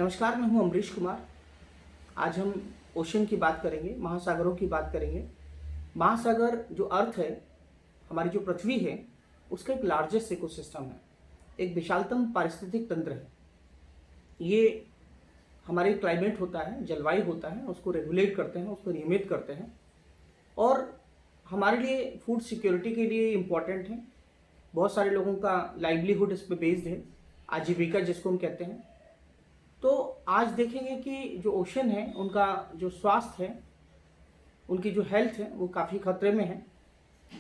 नमस्कार, मैं हूं अमरीश कुमार। आज हम ओशन की बात करेंगे, महासागरों की बात करेंगे। महासागर जो अर्थ है, हमारी जो पृथ्वी है, उसका एक लार्जेस्ट इकोसिस्टम है, एक विशालतम पारिस्थितिक तंत्र है। ये हमारे क्लाइमेट होता है, जलवायु होता है, उसको रेगुलेट करते हैं, उसको नियमित करते हैं और हमारे लिए फूड सिक्योरिटी के लिए इम्पॉर्टेंट है। बहुत सारे लोगों का लाइवलीहुड इस पर बेस्ड है, आजीविका जिसको हम कहते हैं। तो आज देखेंगे कि जो ओशन है, उनका जो स्वास्थ्य है, उनकी जो हेल्थ है, वो काफ़ी खतरे में है।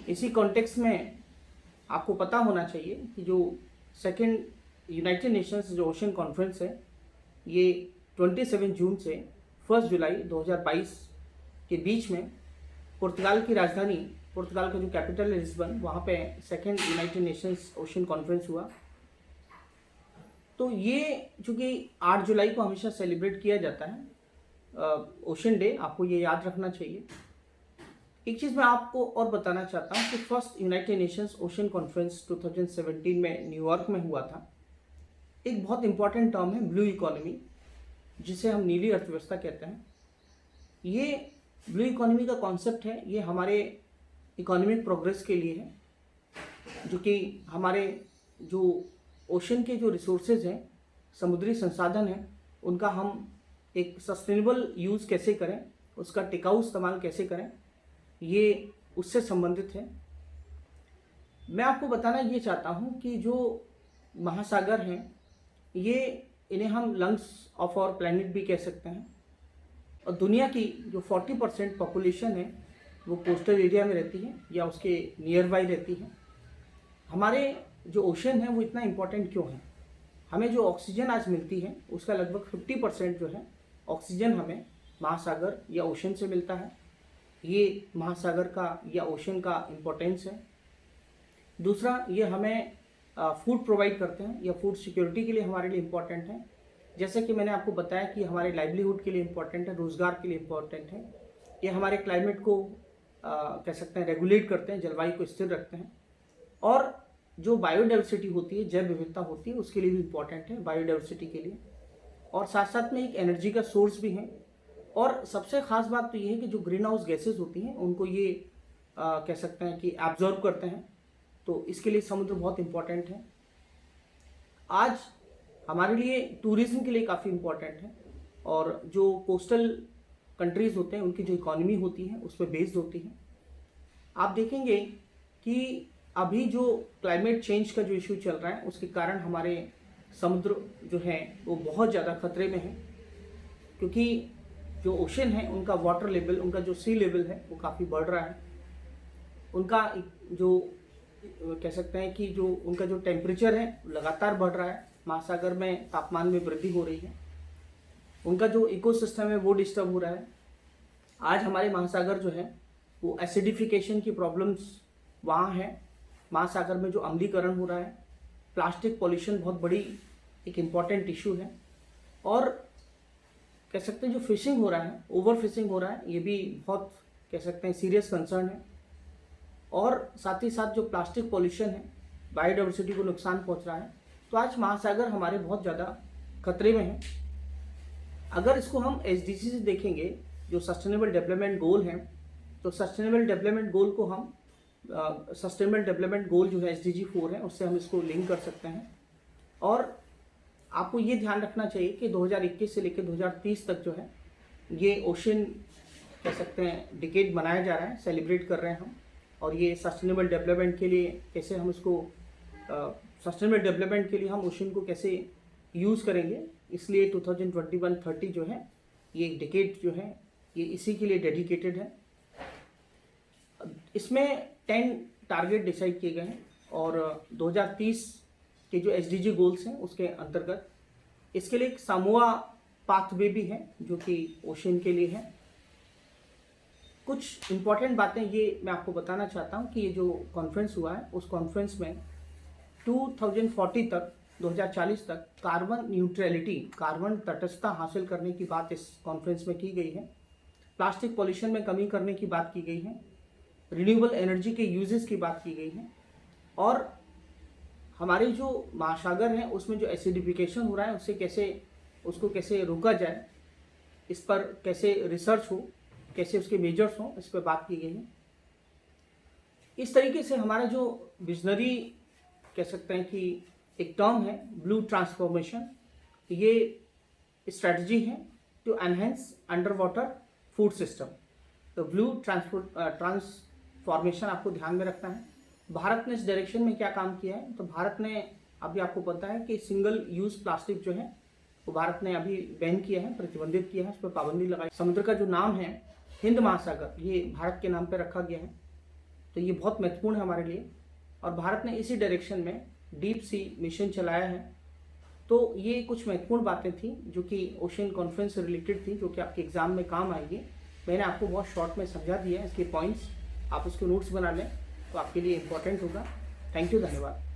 इसी कॉन्टेक्स्ट में आपको पता होना चाहिए कि जो सेकेंड यूनाइटेड नेशंस जो ओशन कॉन्फ्रेंस है, ये 27 जून से 1 जुलाई 2022 के बीच में पुर्तगाल की राजधानी, पुर्तगाल का जो कैपिटल है लिस्बन, वहाँ पे second United Nations ocean conference हुआ। तो ये चूँकि 8 जुलाई को हमेशा सेलिब्रेट किया जाता है ओशन डे, आपको ये याद रखना चाहिए। एक चीज़ मैं आपको और बताना चाहता हूँ कि first United Nations ocean conference 2017 में न्यूयॉर्क में हुआ था। एक बहुत इंपॉर्टेंट टर्म है ब्लू इकोनॉमी, जिसे हम नीली अर्थव्यवस्था कहते हैं। ये ब्लू इकोनॉमी का कॉन्सेप्ट है, ये हमारे इकोनॉमिक प्रोग्रेस के लिए है, जो कि हमारे जो ओशन के जो रिसोर्सेज हैं, समुद्री संसाधन हैं, उनका हम एक सस्टेनेबल यूज़ कैसे करें, उसका टिकाऊ इस्तेमाल कैसे करें, ये उससे संबंधित है। मैं आपको बताना ये चाहता हूँ कि जो महासागर हैं, ये इन्हें हम लंग्स ऑफ आवर प्लैनेट भी कह सकते हैं। और दुनिया की जो 40% पॉपुलेशन है, वो कोस्टल एरिया में रहती है या उसके नियर बाई रहती है। हमारे जो ओशन है, वो इतना इम्पोर्टेंट क्यों है? हमें जो ऑक्सीजन आज मिलती है, उसका लगभग 50% जो है ऑक्सीजन हमें महासागर या ओशन से मिलता है। ये महासागर का या ओशन का इम्पोर्टेंस है। दूसरा, ये हमें फूड प्रोवाइड करते हैं या फूड सिक्योरिटी के लिए हमारे लिए इम्पोर्टेंट है। जैसे कि मैंने आपको बताया कि हमारे लाइवलीहुड के लिए इम्पोर्टेंट है, रोज़गार के लिए इम्पोर्टेंट है। ये हमारे क्लाइमेट को कह सकते हैं रेगुलेट करते हैं, जलवायु को स्थिर रखते हैं। और जो बायोडाइवर्सिटी होती है, जैव विविधता होती है, उसके लिए भी इम्पोर्टेंट है, बायोडाइवर्सिटी के लिए। और साथ साथ में एक एनर्जी का सोर्स भी है। और सबसे ख़ास बात तो ये है कि जो ग्रीन हाउस गैसेज होती हैं, उनको ये कह सकते हैं कि एब्जॉर्ब करते हैं। तो इसके लिए समुद्र बहुत इम्पोर्टेंट है। आज हमारे लिए टूरिज़्म के लिए काफ़ी इम्पोर्टेंट है। और जो कोस्टल कंट्रीज़ होते हैं, उनकी जो इकॉनमी होती है, उस पर बेस्ड होती है। आप देखेंगे कि अभी जो क्लाइमेट चेंज का जो इशू चल रहा है, उसके कारण हमारे समुद्र जो हैं वो बहुत ज़्यादा खतरे में हैं, क्योंकि जो ओशन है, उनका वाटर लेवल, उनका जो सी लेवल है, वो काफ़ी बढ़ रहा है। उनका जो कह सकते हैं कि जो उनका जो टेम्परेचर है लगातार बढ़ रहा है, महासागर में तापमान में वृद्धि हो रही है, उनका जो इकोसिस्टम है वो डिस्टर्ब हो रहा है। आज हमारे महासागर जो है वो एसिडिफिकेशन की प्रॉब्लम्स वहाँ है। महासागर में जो अम्लीकरण हो रहा है, प्लास्टिक पॉल्यूशन बहुत बड़ी एक इम्पॉर्टेंट इशू है। और कह सकते हैं जो फिशिंग हो रहा है, ओवर फिशिंग हो रहा है, ये भी बहुत कह सकते हैं सीरियस कंसर्न है। और साथ ही साथ जो प्लास्टिक पॉल्यूशन है, बायोडाइवर्सिटी को नुकसान पहुंच रहा है। तो आज महासागर हमारे बहुत ज़्यादा खतरे में हैं। अगर इसको हम SDG से देखेंगे, जो सस्टेनेबल डेवलपमेंट गोल हैं, तो सस्टेनेबल डेवलपमेंट गोल को हम सस्टेनेबल डेवलपमेंट गोल जो है SDG 4 है, उससे हम इसको लिंक कर सकते हैं। और आपको ये ध्यान रखना चाहिए कि 2021 से लेकर 2030 तक जो है, ये ओशन कह सकते हैं डिकेड मनाया जा रहा है, सेलिब्रेट कर रहे हैं हम। और ये सस्टेनेबल डेवलपमेंट के लिए कैसे हम इसको सस्टेनेबल डेवलपमेंट के लिए हम ओशन को कैसे यूज़ करेंगे, इसलिए 2021-30 जो है, ये डिकेड जो है, ये इसी के लिए डेडिकेटेड है। इसमें 10 टारगेट डिसाइड किए गए हैं और 2030 के जो SDG गोल्स हैं, उसके अंतर्गत इसके लिए एक सामूआ पाथवे भी है, जो कि ओशन के लिए है। कुछ इम्पॉर्टेंट बातें ये मैं आपको बताना चाहता हूँ कि ये जो कॉन्फ्रेंस हुआ है, उस कॉन्फ्रेंस में 2040 तक, 2040 तक कार्बन न्यूट्रलिटी, कार्बन तटस्थता हासिल करने की बात इस कॉन्फ्रेंस में की गई है। प्लास्टिक पॉल्यूशन में कमी करने की बात की गई है। रिन्यूएबल एनर्जी के यूजेस की बात की गई है। और हमारे जो महासागर हैं, उसमें जो एसिडिफिकेशन हो रहा है, उससे कैसे उसको कैसे रोका जाए, इस पर कैसे रिसर्च हो, कैसे उसके मेजर्स हों, इस पर बात की गई है। इस तरीके से हमारा जो विजनरी कह सकते हैं कि एक टर्म है ब्लू ट्रांसफॉर्मेशन, ये स्ट्रेटजी है to enhance under water food system. तो ब्लू ट्रांसफॉर्मेशन आपको ध्यान में रखना है। भारत ने इस डायरेक्शन में क्या काम किया है, तो भारत ने अभी आपको पता है कि सिंगल यूज़ प्लास्टिक जो है वो भारत ने अभी बैन किया है, प्रतिबंधित किया है, उस पर पाबंदी लगाई। समुद्र का जो नाम है हिंद महासागर, ये भारत के नाम पर रखा गया है, तो ये बहुत महत्वपूर्ण है हमारे लिए। और भारत ने इसी डायरेक्शन में डीप सी मिशन चलाया है। तो ये कुछ महत्वपूर्ण बातें थी जो कि ओशन कॉन्फ्रेंस से रिलेटेड थी, जो कि आपके एग्जाम में काम आएगी। मैंने आपको बहुत शॉर्ट में समझा दिया है, इसके पॉइंट्स आप उसके नोट्स बना लें तो आपके लिए इम्पोर्टेंट होगा। थैंक यू, धन्यवाद।